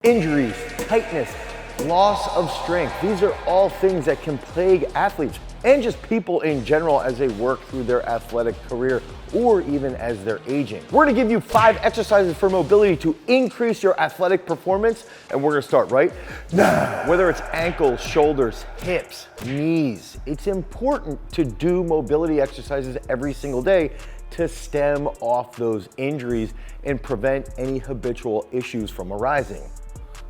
Injuries, tightness, loss of strength. These are all things that can plague athletes and just people in general as they work through their athletic career or even as they're aging. We're gonna give you 5 exercises for mobility to increase your athletic performance, and we're gonna start right now. Whether it's ankles, shoulders, hips, knees, it's important to do mobility exercises every single day to stem off those injuries and prevent any habitual issues from arising.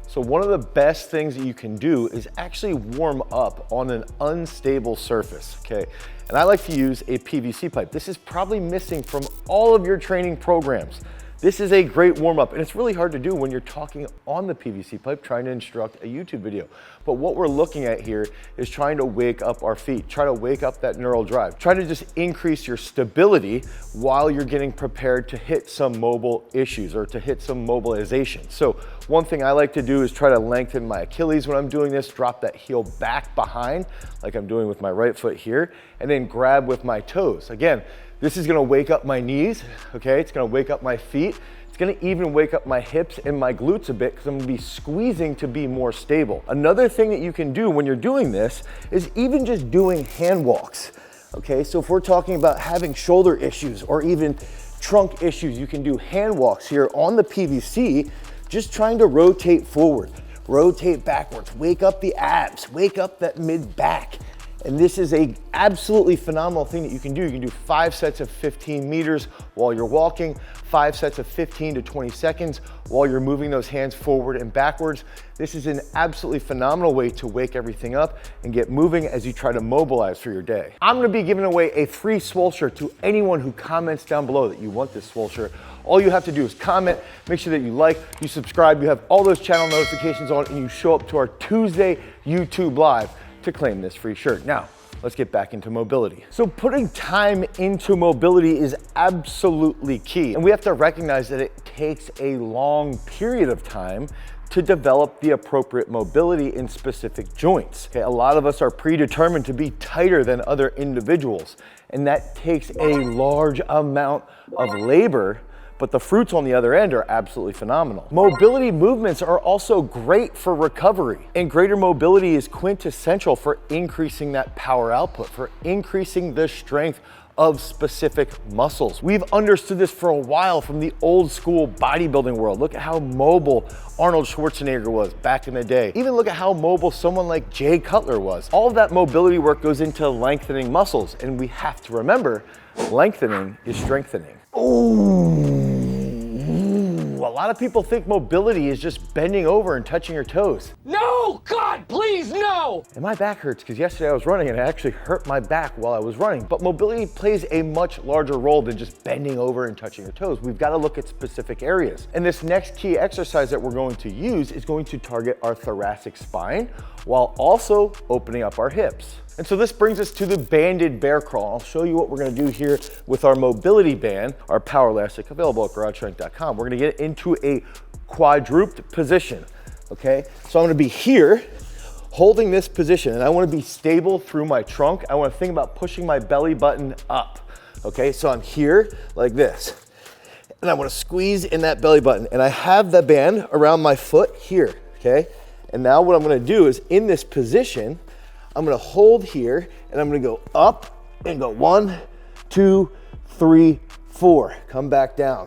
So one of the best things that you can do is actually warm up on an unstable surface, okay? And I like to use a PVC pipe. This is probably missing from all of your training programs. This is a great warm up, and it's really hard to do when you're talking on the PVC pipe trying to instruct a YouTube video. But what we're looking at here is trying to wake up our feet, try to wake up that neural drive, try to just increase your stability while you're getting prepared to hit some mobile issues or to hit some mobilization. So one thing I like to do is try to lengthen my Achilles when I'm doing this, drop that heel back behind like I'm doing with my right foot here, and then grab with my toes. Again, this is gonna wake up my knees, okay? It's gonna wake up my feet. It's gonna even wake up my hips and my glutes a bit because I'm gonna be squeezing to be more stable. Another thing that you can do when you're doing this is even just doing hand walks, okay? So if we're talking about having shoulder issues or even trunk issues, you can do hand walks here on the PVC, just trying to rotate forward, rotate backwards, wake up the abs, wake up that mid back. And this is a absolutely phenomenal thing that you can do. You can do 5 sets of 15 meters while you're walking, 5 sets of 15 to 20 seconds while you're moving those hands forward and backwards. This is an absolutely phenomenal way to wake everything up and get moving as you try to mobilize for your day. I'm gonna be giving away a free Swole shirt to anyone who comments down below that you want this Swole shirt. All you have to do is comment, make sure that you like, you subscribe, you have all those channel notifications on, and you show up to our Tuesday YouTube Live to claim this free shirt. Now, let's get back into mobility. So putting time into mobility is absolutely key. And we have to recognize that it takes a long period of time to develop the appropriate mobility in specific joints. Okay, a lot of us are predetermined to be tighter than other individuals, and that takes a large amount of labor, but the fruits on the other end are absolutely phenomenal. Mobility movements are also great for recovery, and greater mobility is quintessential for increasing that power output, for increasing the strength of specific muscles. We've understood this for a while from the old school bodybuilding world. Look at how mobile Arnold Schwarzenegger was back in the day. Even look at how mobile someone like Jay Cutler was. All of that mobility work goes into lengthening muscles, and we have to remember, lengthening is strengthening. Ooh. A lot of people think mobility is just bending over and touching your toes. No, God, please, no! And my back hurts because yesterday I was running and it actually hurt my back while I was running. But mobility plays a much larger role than just bending over and touching your toes. We've got to look at specific areas. And this next key exercise that we're going to use is going to target our thoracic spine while also opening up our hips. And so this brings us to the banded bear crawl. I'll show you what we're gonna do here with our mobility band, our Powerlastic, available at garagestrength.com. We're gonna get into a quadruped position, okay? So I'm gonna be here, holding this position, and I wanna be stable through my trunk. I wanna think about pushing my belly button up, okay? So I'm here like this, and I wanna squeeze in that belly button, and I have the band around my foot here, okay? And now what I'm gonna do is in this position, I'm gonna hold here and I'm gonna go up and go 1, 2, 3, 4. Come back down.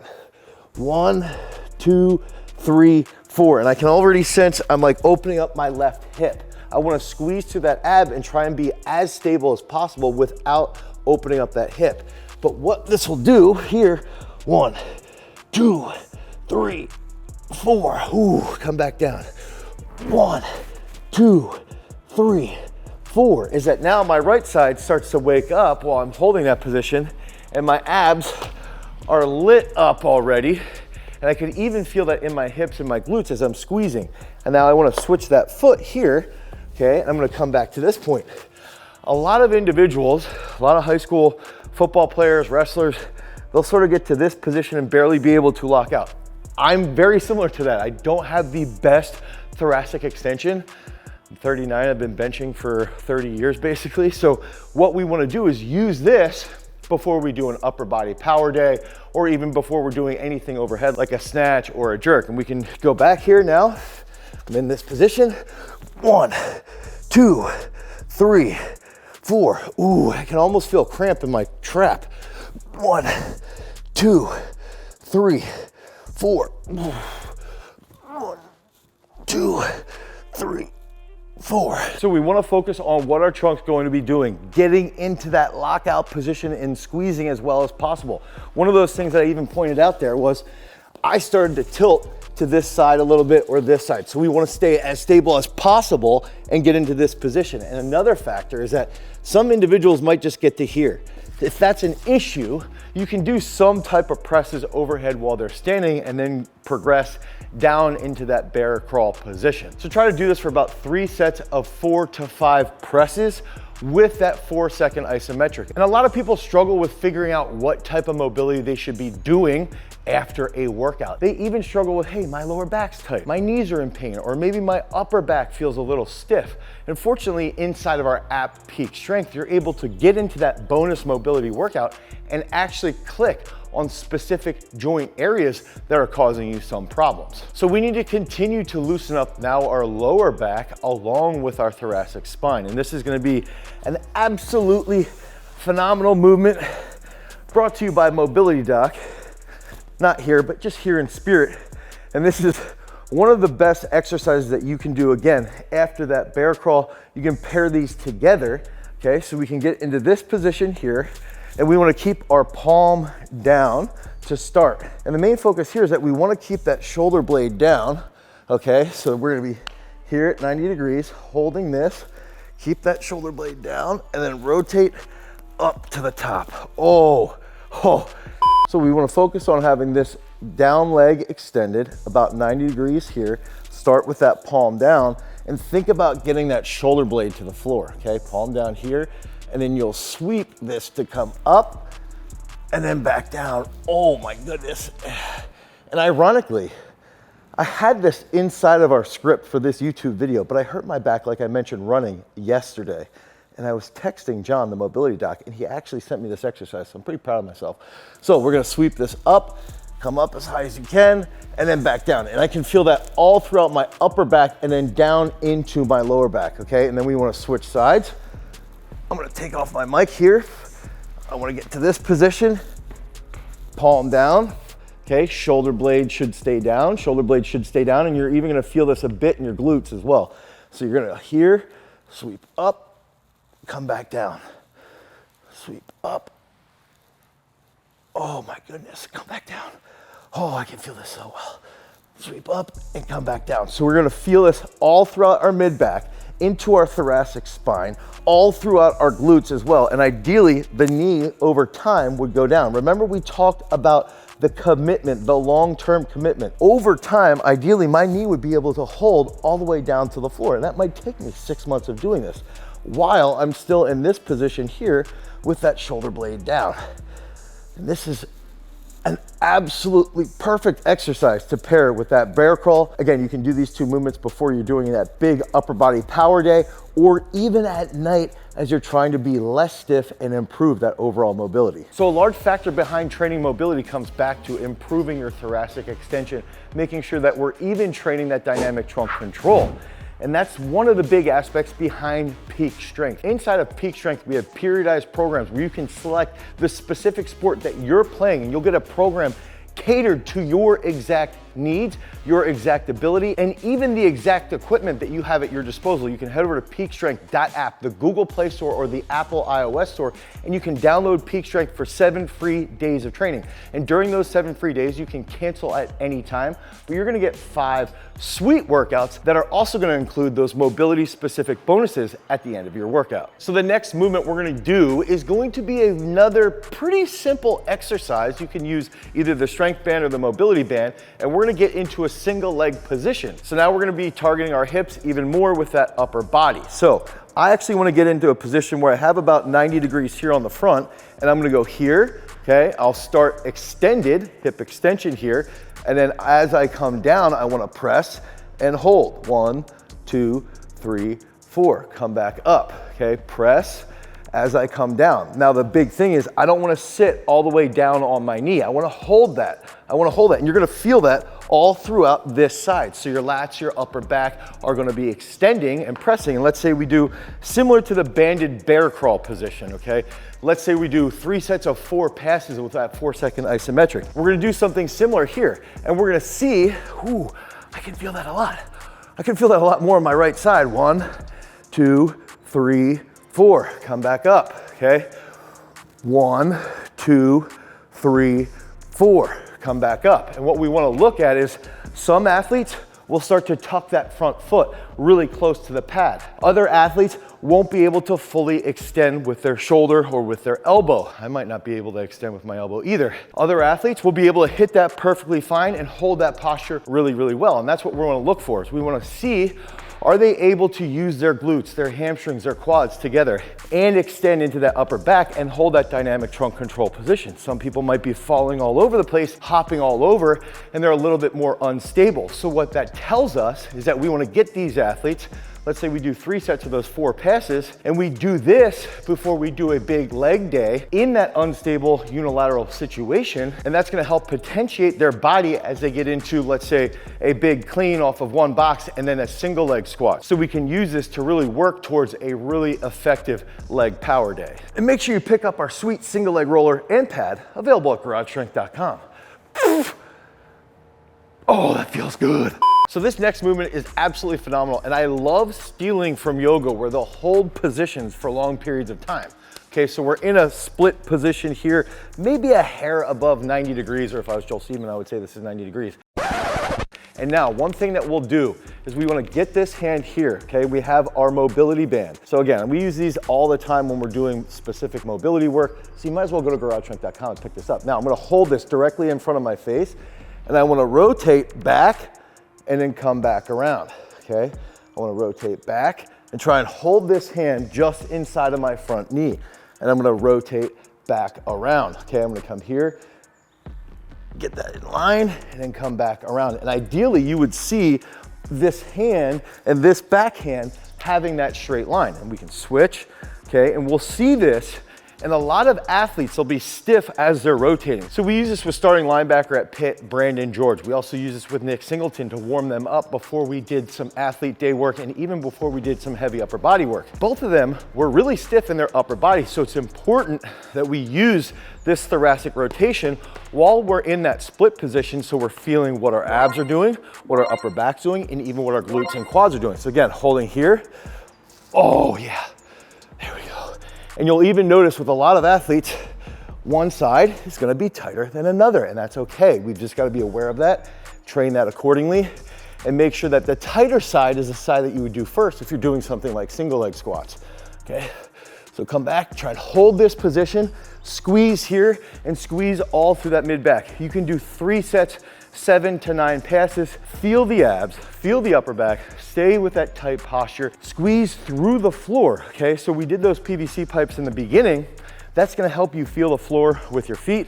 1, 2, 3, 4. And I can already sense I'm like opening up my left hip. I wanna squeeze to that ab and try and be as stable as possible without opening up that hip. But what this will do here, 1, 2, 3, 4. Ooh, come back down. 1, 2, 3, 4, is that now my right side starts to wake up while I'm holding that position, and my abs are lit up already, and I can even feel that in my hips and my glutes as I'm squeezing. And now I want to switch that foot here, okay, and I'm going to come back to this point. A lot of individuals, a lot of high school football players, wrestlers, they'll sort of get to this position and barely be able to lock out. I'm very similar to that. I don't have the best thoracic extension. I'm 39, I've been benching for 30 years basically. So what we wanna do is use this before we do an upper body power day, or even before we're doing anything overhead like a snatch or a jerk. And we can go back here now, I'm in this position. 1, 2, 3, 4. Ooh, I can almost feel cramp in my trap. 1, 2, 3, 4. 1, 2, 3, 4. So we want to focus on what our trunk's going to be doing, getting into that lockout position and squeezing as well as possible. One of those things that I even pointed out there was I started to tilt to this side a little bit or this side. So we want to stay as stable as possible and get into this position. And another factor is that some individuals might just get to here. If that's an issue, you can do some type of presses overhead while they're standing and then progress down into that bear crawl position. So try to do this for about 3 sets of 4 to 5 presses with that 4-second isometric. And a lot of people struggle with figuring out what type of mobility they should be doing after a workout. They even struggle with, hey, my lower back's tight, my knees are in pain, or maybe my upper back feels a little stiff. And fortunately, inside of our app Peak Strength, you're able to get into that bonus mobility workout and actually click on specific joint areas that are causing you some problems. So we need to continue to loosen up now our lower back along with our thoracic spine. And this is gonna be an absolutely phenomenal movement brought to you by Mobility Doc. Not here, but just here in spirit. And this is one of the best exercises that you can do. Again, after that bear crawl, you can pair these together, okay? So we can get into this position here, and we want to keep our palm down to start. And the main focus here is that we want to keep that shoulder blade down, okay? So we're going to be here at 90 degrees, holding this, keep that shoulder blade down, and then rotate up to the top. Oh. So we want to focus on having this down leg extended about 90 degrees here. Start with that palm down and think about getting that shoulder blade to the floor, okay? Palm down here, and then you'll sweep this to come up and then back down. Oh my goodness. And ironically, I had this inside of our script for this YouTube video, but I hurt my back, like I mentioned, running yesterday. And I was texting John, the mobility doc, and he actually sent me this exercise, so I'm pretty proud of myself. So we're gonna sweep this up, come up as high as you can, and then back down. And I can feel that all throughout my upper back and then down into my lower back, okay? And then we wanna switch sides. I'm gonna take off my mic here. I wanna get to this position, palm down, okay? Shoulder blade should stay down, and you're even gonna feel this a bit in your glutes as well. So you're gonna here, sweep up, come back down, sweep up. Oh my goodness, come back down. Oh, I can feel this so well. Sweep up and come back down. So we're gonna feel this all throughout our mid-back, into our thoracic spine, all throughout our glutes as well. And ideally, the knee over time would go down. Remember, we talked about the commitment, the long-term commitment. Over time, ideally, my knee would be able to hold all the way down to the floor. And that might take me 6 months of doing this, while I'm still in this position here with that shoulder blade down. And this is an absolutely perfect exercise to pair with that bear crawl. Again, you can do these 2 movements before you're doing that big upper body power day, or even at night as you're trying to be less stiff and improve that overall mobility. So a large factor behind training mobility comes back to improving your thoracic extension, making sure that we're even training that dynamic trunk control. And that's one of the big aspects behind Peak Strength. Inside of Peak Strength, we have periodized programs where you can select the specific sport that you're playing, and you'll get a program catered to your exact needs, your exact ability, and even the exact equipment that you have at your disposal. You can head over to peakstrength.app, the Google Play Store or the Apple iOS Store, and you can download Peak Strength for 7 free days of training. And during those 7 free days, you can cancel at any time, but you're gonna get 5 sweet workouts that are also gonna include those mobility specific bonuses at the end of your workout. So the next movement we're gonna do is going to be another pretty simple exercise. You can use either the strength band or the mobility band, and we're gonna get into a single leg position. So now we're gonna be targeting our hips even more with that upper body. So I actually wanna get into a position where I have about 90 degrees here on the front, and I'm gonna go here, okay? I'll start extended, hip extension here, and then as I come down, I wanna press and hold. 1, 2, 3, 4, come back up, okay? Press. as I come down. Now the big thing is I don't wanna sit all the way down on my knee. I wanna hold that. And you're gonna feel that all throughout this side. So your lats, your upper back are gonna be extending and pressing. And let's say we do similar to the banded bear crawl position, okay? Let's say we do 3 sets of 4 passes with that 4-second isometric. We're gonna do something similar here. And we're gonna see, ooh, I can feel that a lot. I can feel that a lot more on my right side. 1, 2, 3, 4. Come back up, okay? 1, 2, 3, 4. Come back up. And what we want to look at is some athletes will start to tuck that front foot really close to the pad. Other athletes won't be able to fully extend with their shoulder or with their elbow. I might not be able to extend with my elbow either. Other athletes will be able to hit that perfectly fine and hold that posture really, really well. And that's what we want to look for, is we want to see, are they able to use their glutes, their hamstrings, their quads together and extend into that upper back and hold that dynamic trunk control position? Some people might be falling all over the place, hopping all over, and they're a little bit more unstable. So what that tells us is that we want to get these athletes, let's say we do 3 sets of those 4 passes, and we do this before we do a big leg day in that unstable unilateral situation, and that's gonna help potentiate their body as they get into, let's say, a big clean off of one box and then a single leg squat. So we can use this to really work towards a really effective leg power day. And make sure you pick up our sweet single leg roller and pad, available at garagestrength.com. Oh, that feels good. So this next movement is absolutely phenomenal, and I love stealing from yoga where they'll hold positions for long periods of time. Okay, so we're in a split position here, maybe a hair above 90 degrees, or if I was Joel Seaman, I would say this is 90 degrees. And now, one thing that we'll do is we want to get this hand here, okay? We have our mobility band. So again, we use these all the time when we're doing specific mobility work, so you might as well go to garagestrength.com and pick this up. Now, I'm going to hold this directly in front of my face, and I want to rotate back and then come back around, okay? I wanna rotate back and try and hold this hand just inside of my front knee. And I'm gonna rotate back around, okay? I'm gonna come here, get that in line, and then come back around. And ideally, you would see this hand and this backhand having that straight line. And we can switch, okay? And we'll see this, and a lot of athletes will be stiff as they're rotating. So we use this with starting linebacker at Pitt, Brandon George. We also use this with Nick Singleton to warm them up before we did some athlete day work and even before we did some heavy upper body work. Both of them were really stiff in their upper body, so it's important that we use this thoracic rotation while we're in that split position, so we're feeling what our abs are doing, what our upper back's doing, and even what our glutes and quads are doing. So again, holding here. Oh yeah, there we go. And you'll even notice with a lot of athletes, one side is gonna be tighter than another, and that's okay. We've just gotta be aware of that, train that accordingly, and make sure that the tighter side is the side that you would do first if you're doing something like single leg squats, okay? So come back, try and hold this position, squeeze here, and squeeze all through that mid back. You can do 3 sets, 7 to 9 passes. Feel the abs, feel the upper back, stay with that tight posture, squeeze through the floor, okay? So we did those PVC pipes in the beginning. That's gonna help you feel the floor with your feet,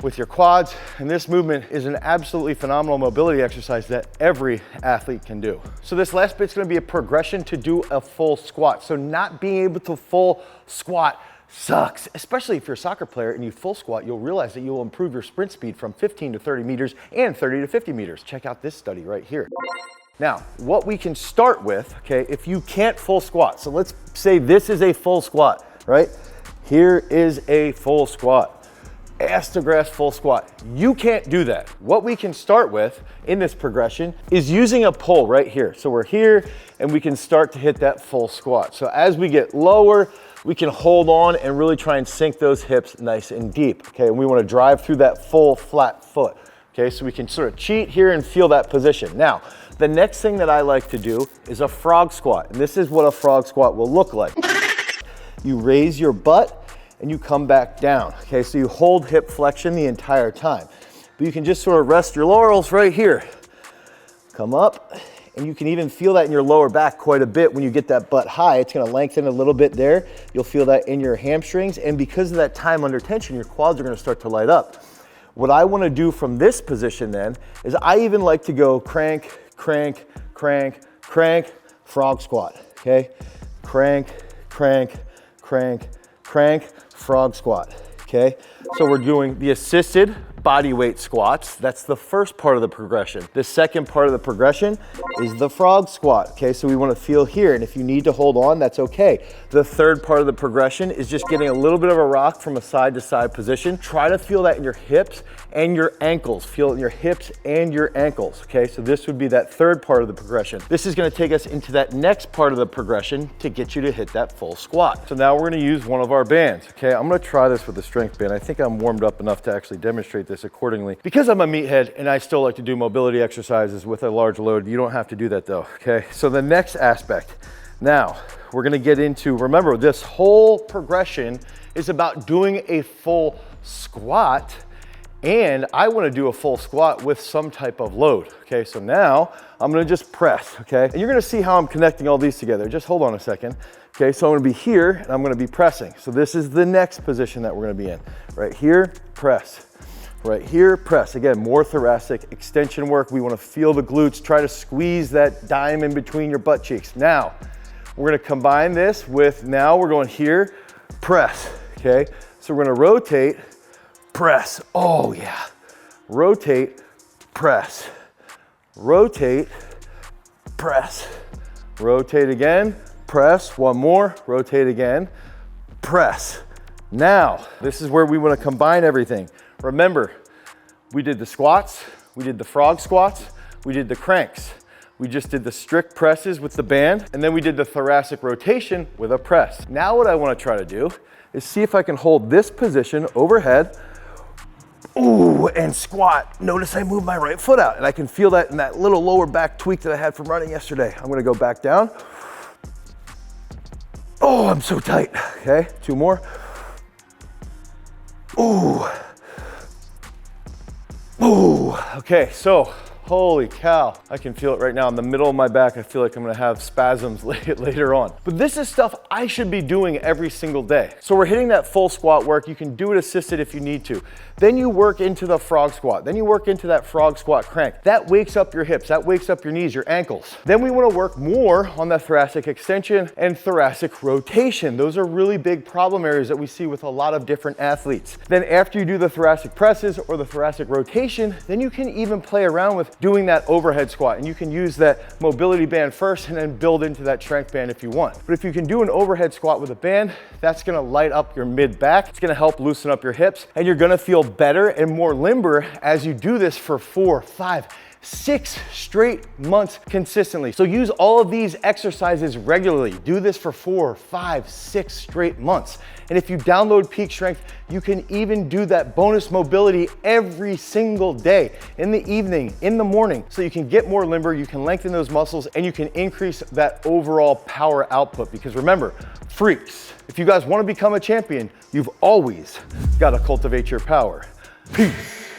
with your quads, and this movement is an absolutely phenomenal mobility exercise that every athlete can do. So this last bit's gonna be a progression to do a full squat. So not being able to full squat sucks, especially if you're a soccer player and you full squat, you'll realize that you'll improve your sprint speed from 15 to 30 meters and 30 to 50 meters. Check out this study right here. Now, what we can start with, okay, if you can't full squat, so let's say this is a full squat, right? Here is a full squat, ass to grass full squat. You can't do that. What we can start with in this progression is using a pull right here. So we're here and we can start to hit that full squat. So as we get lower, we can hold on and really try and sink those hips nice and deep, okay? And we wanna drive through that full flat foot, okay? So we can sort of cheat here and feel that position. Now, the next thing that I like to do is a frog squat. And this is what a frog squat will look like. You raise your butt and you come back down, okay? So you hold hip flexion the entire time. But you can just sort of rest your laurels right here. Come up, and you can even feel that in your lower back quite a bit when you get that butt high. It's gonna lengthen a little bit there. You'll feel that in your hamstrings, and because of that time under tension, your quads are gonna start to light up. What I wanna do from this position then is I even like to go crank, crank, crank, crank, frog squat, okay? Crank, crank, crank, crank, frog squat, okay? So we're doing the assisted body weight squats. That's the first part of the progression. The second part of the progression is the frog squat, okay? So we wanna feel here, and if you need to hold on, that's okay. The third part of the progression is just getting a little bit of a rock from a side to side position. Try to feel that in your hips and your ankles. Feel it in your hips and your ankles, okay? So this would be that third part of the progression. This is gonna take us into that next part of the progression to get you to hit that full squat. So now we're gonna use one of our bands, okay? I'm gonna try this with the strength band. I think I'm warmed up enough to actually demonstrate this accordingly. Because I'm a meathead and I still like to do mobility exercises with a large load, you don't have to do that though, okay? So the next aspect, now we're gonna get into, remember this whole progression is about doing a full squat, and I wanna do a full squat with some type of load, okay? So now I'm gonna just press, okay? And you're gonna see how I'm connecting all these together. Just hold on a second. Okay, so I'm gonna be here and I'm gonna be pressing. So this is the next position that we're gonna be in. Right here, press. Right here, press. Again, more thoracic extension work. We wanna feel the glutes. Try to squeeze that dime in between your butt cheeks. Now, we're gonna combine this with, now we're going here, press, okay? So we're gonna rotate, press. Oh yeah. Rotate, press. Rotate, press. Rotate again, press. One more, rotate again, press. Now, this is where we want to combine everything. Remember, we did the squats, we did the frog squats, we did the cranks. We just did the strict presses with the band, and then we did the thoracic rotation with a press. Now what I want to try to do is see if I can hold this position overhead, ooh, and squat. Notice I move my right foot out, and I can feel that in that little lower back tweak that I had from running yesterday. I'm gonna go back down. Oh, I'm so tight. Okay, two more. Ooh. Ooh. Okay, so holy cow, I can feel it right now in the middle of my back. I feel like I'm gonna have spasms later on. But this is stuff I should be doing every single day. So we're hitting that full squat work. You can do it assisted if you need to. Then you work into the frog squat. Then you work into that frog squat crank. That wakes up your hips, that wakes up your knees, your ankles. Then we wanna work more on the thoracic extension and thoracic rotation. Those are really big problem areas that we see with a lot of different athletes. Then after you do the thoracic presses or the thoracic rotation, then you can even play around with doing that overhead squat, and you can use that mobility band first and then build into that strength band if you want. But if you can do an overhead squat with a band, that's gonna light up your mid back, it's gonna help loosen up your hips, and you're gonna feel better and more limber as you do this for 4, 5, 6 straight months consistently. So use all of these exercises regularly. Do this for 4, 5, 6 straight months. And if you download Peak Strength, you can even do that bonus mobility every single day, in the evening, in the morning, so you can get more limber, you can lengthen those muscles, and you can increase that overall power output. Because remember, freaks, if you guys want to become a champion, you've always got to cultivate your power. Peace.